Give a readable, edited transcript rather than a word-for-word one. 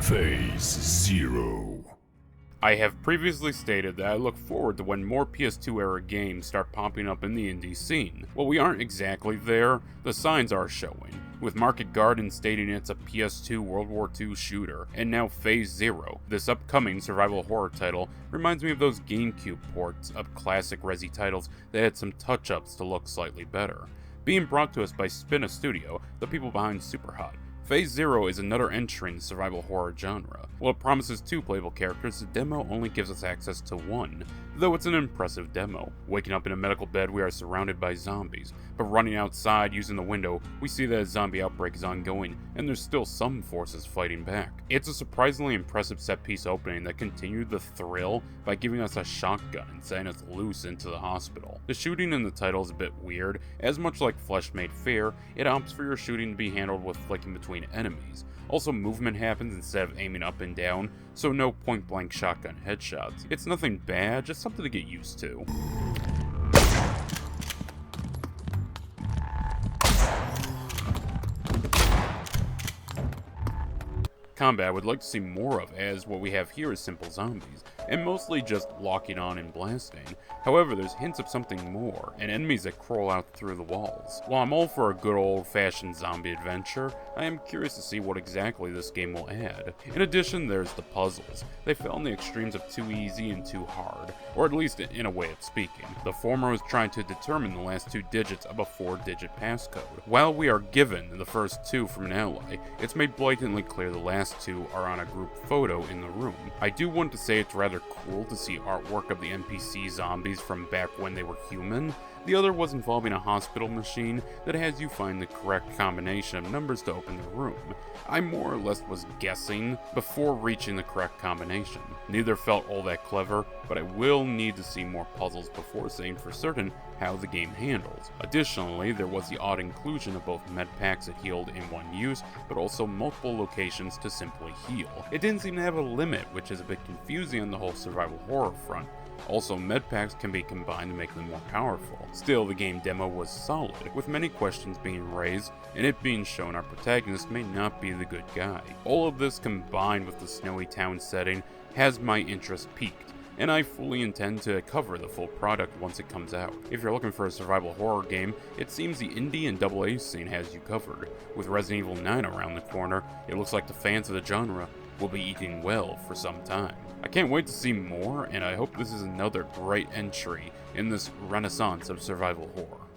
Phase 0. I have previously stated that I look forward to when more PS2-era games start popping up in the indie scene. Well, we aren't exactly there, the signs are showing, with Market Garden stating it's a PS2 World War II shooter, and now Phase 0, this upcoming survival horror title, reminds me of those GameCube ports of classic Resi titles that had some touch-ups to look slightly better. Being brought to us by Spinna Studio, the people behind Superhot, Phase 0 is another entry in the survival horror genre. While it promises 2 playable characters, the demo only gives us access to 1, though it's an impressive demo. Waking up in a medical bed, we are surrounded by zombies, but running outside using the window, we see that a zombie outbreak is ongoing, and there's still some forces fighting back. It's a surprisingly impressive set-piece opening that continued the thrill by giving us a shotgun and setting us loose into the hospital. The shooting in the title is a bit weird, as much like Flesh Made Fair, it opts for your shooting to be handled with flicking between enemies. Also, movement happens instead of aiming up and down, so no point-blank shotgun headshots. It's nothing bad, just something to get used to. Combat I would like to see more of, as what we have here is simple zombies, and mostly just locking on and blasting. However, there's hints of something more, and enemies that crawl out through the walls. While I'm all for a good old-fashioned zombie adventure, I am curious to see what exactly this game will add. In addition, there's the puzzles. They fell in the extremes of too easy and too hard, or at least in a way of speaking. The former was trying to determine the last 2 digits of a 4-digit passcode. While we are given the first 2 from an ally, it's made blatantly clear the last 2 are on a group photo in the room. I do want to say it's rather cool to see artwork of the NPC zombies from back when they were human. The other was involving a hospital machine that has you find the correct combination of numbers to open the room. I more or less was guessing before reaching the correct combination. Neither felt all that clever, but I will need to see more puzzles before saying for certain how the game handles. Additionally, there was the odd inclusion of both med packs that healed in one use, but also multiple locations to simply heal. It didn't seem to have a limit, which is a bit confusing on the whole survival horror front. Also, med packs can be combined to make them more powerful. Still, the game demo was solid, with many questions being raised, and it being shown our protagonist may not be the good guy. All of this combined with the snowy town setting has my interest piqued, and I fully intend to cover the full product once it comes out. If you're looking for a survival horror game, it seems the indie and AA scene has you covered. With Resident Evil 9 around the corner, it looks like the fans of the genre will be eating well for some time. I can't wait to see more, and I hope this is another great entry in this renaissance of survival horror.